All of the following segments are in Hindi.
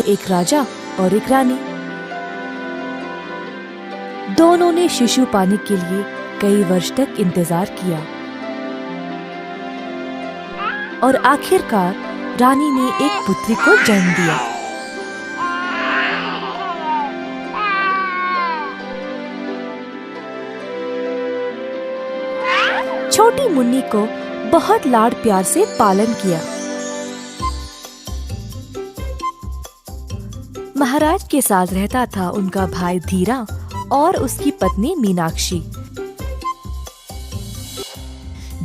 एक राजा और एक रानी। दोनों ने शिशु पाने के लिए कई वर्ष तक इंतजार किया और आखिरकार रानी ने एक पुत्री को जन्म दिया। छोटी मुन्नी को बहुत लाड प्यार से पालन किया। महाराज के साथ रहता था उनका भाई धीरा और उसकी पत्नी मीनाक्षी,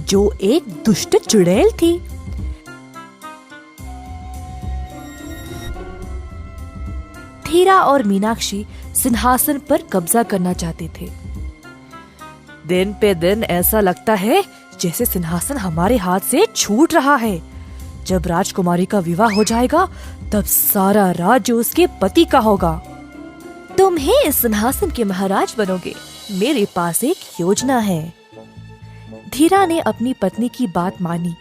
जो एक दुष्ट चुड़ैल थी। धीरा और मीनाक्षी सिंहासन पर कब्जा करना चाहते थे। दिन पे दिन ऐसा लगता है जैसे सिंहासन हमारे हाथ से छूट रहा है। जब राजकुमारी का विवाह हो जाएगा तब सारा राज्य उसके पति का होगा। तुम ही इस सिंहासन के महाराज बनोगे। मेरे पास एक योजना है। धीरा ने अपनी पत्नी की बात मानी।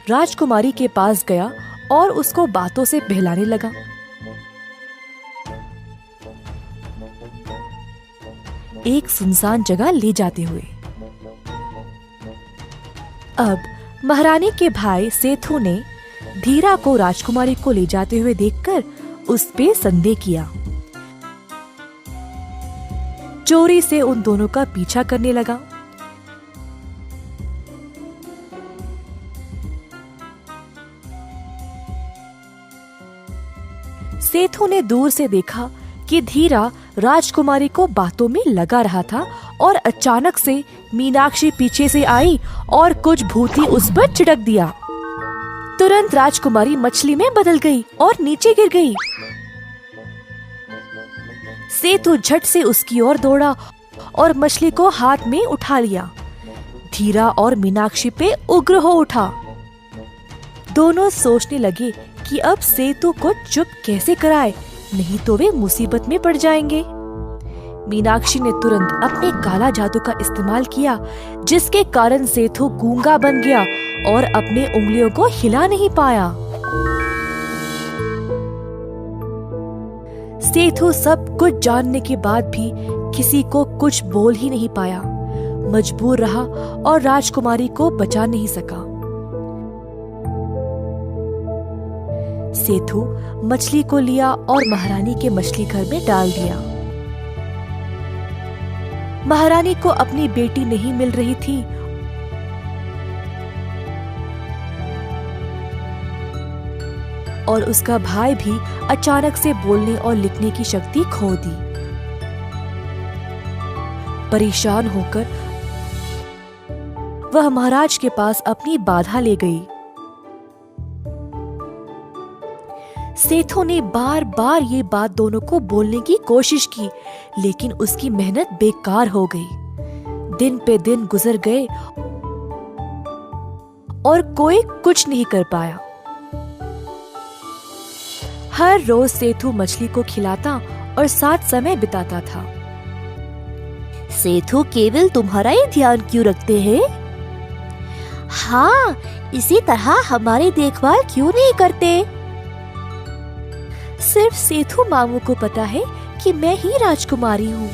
राजकुमारी के पास गया और उसको बातों से बहलाने लगा। एक सुनसान जगह ले जाते हुए। अब महारानी के भाई सेठू ने धीरा को राजकुमारी को ले जाते हुए देखकर उस पे संदेह किया। चोरी से उन दोनों का पीछा करने लगा। सेठू ने दूर से देखा कि धीरा राजकुमारी को बातों में लगा रहा था और अचानक से मीनाक्षी पीछे से आई और कुछ भूती उस पर छिड़क दिया। तुरंत राजकुमारी मछली में बदल गई और नीचे गिर गई। सेठू झट से उसकी ओर दौड़ा और मछली को हाथ में उठा लिया। धीरा और मीनाक्षी पे उग्र हो उठा। दोनों सोचने लगे कि अब सेठू को चुप कैसे कराए, नहीं तो वे मुसीबत में पड़ जाएंगे। मीनाक्षी ने तुरंत अपने काला जादू का इस्तेमाल किया, जिसके कारण सेठू गूंगा बन गया और अपने उंगलियों को हिला नहीं पाया। सेठू सब कुछ जानने के बाद भी किसी को कुछ बोल ही नहीं पाया। मजबूर रहा और राजकुमारी को बचा नहीं सका। सेठू मछली को लिया और महारानी के मछली घर में डाल दिया। महारानी को अपनी बेटी नहीं मिल रही थी और उसका भाई भी अचानक से बोलने और लिखने की शक्ति खो दी। परेशान होकर वह महाराज के पास अपनी बाधा ले गई। सेठू ने बार बार ये बात दोनों को बोलने की कोशिश की, लेकिन उसकी मेहनत बेकार हो गई। दिन पे दिन गुजर गए और कोई कुछ नहीं कर पाया। हर रोज सेठू मछली को खिलाता और साथ समय बिताता था। सेठू केवल तुम्हारा ही ध्यान क्यों रखते हैं? हाँ, इसी तरह हमारी देखभाल क्यों नहीं करते? सिर्फ सेठू मामू को पता है कि मैं ही राजकुमारी हूँ,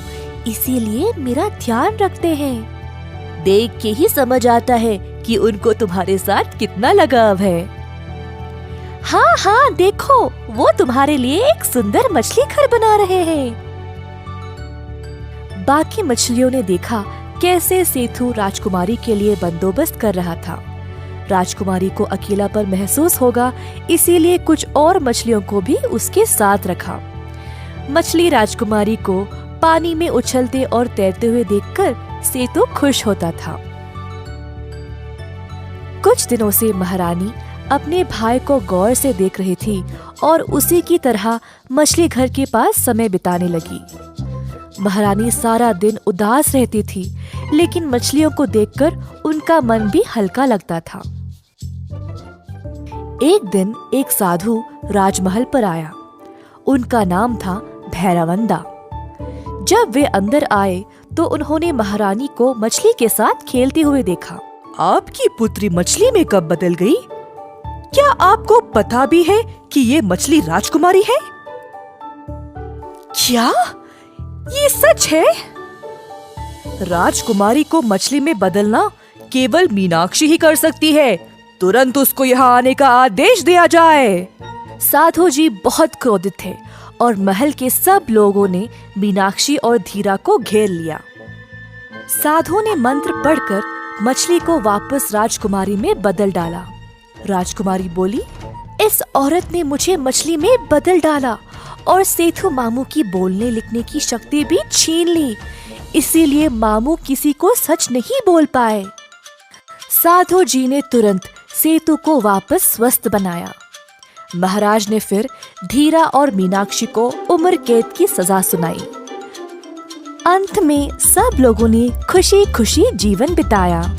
इसीलिए मेरा ध्यान रखते हैं। देख के ही समझ आता है कि उनको तुम्हारे साथ कितना लगाव है। हाँ हाँ, देखो वो तुम्हारे लिए एक सुंदर मछली घर बना रहे हैं। बाकी मछलियों ने देखा कैसे सेठू राजकुमारी के लिए बंदोबस्त कर रहा था। राजकुमारी को अकेलापन महसूस होगा, इसीलिए कुछ और मछलियों को भी उसके साथ रखा। मछली राजकुमारी को पानी में उछलते और तैरते हुए देखकर सेठू खुश होता था। कुछ दिनों से महारानी अपने भाई को गौर से देख रही थी और उसी की तरह मछली घर के पास समय बिताने लगी। महारानी सारा दिन उदास रहती थी, लेकिन मछलियों को देखकर उनका मन भी हल्का लगता था। एक दिन एक साधु राजमहल पर आया। उनका नाम था भैरवंदा। जब वे अंदर आए तो उन्होंने महारानी को मछली के साथ खेलते हुए देखा। आपकी पुत्री मछली में कब बदल गई? क्या आपको पता भी है कि ये मछली राजकुमारी है? क्या ये सच है? राजकुमारी को मछली में बदलना केवल मीनाक्षी ही कर सकती है। तुरंत उसको यहाँ आने का आदेश दिया जाए। साधु जी बहुत क्रोधित थे और महल के सब लोगों ने मीनाक्षी और धीरा को घेर लिया। साधु ने मंत्र पढ़कर मछली को वापस राजकुमारी में बदल डाला। राजकुमारी बोली, इस औरत ने मुझे मछली में बदल डाला और सेठू मामू की बोलने लिखने की शक्ति भी छीन ली, इसीलिए मामू किसी को सच नहीं बोल पाए। साधु जी ने तुरंत सेतु को वापस स्वस्थ बनाया। महाराज ने फिर धीरा और मीनाक्षी को उम्र कैद की सजा सुनाई। अंत में सब लोगों ने खुशी खुशी जीवन बिताया।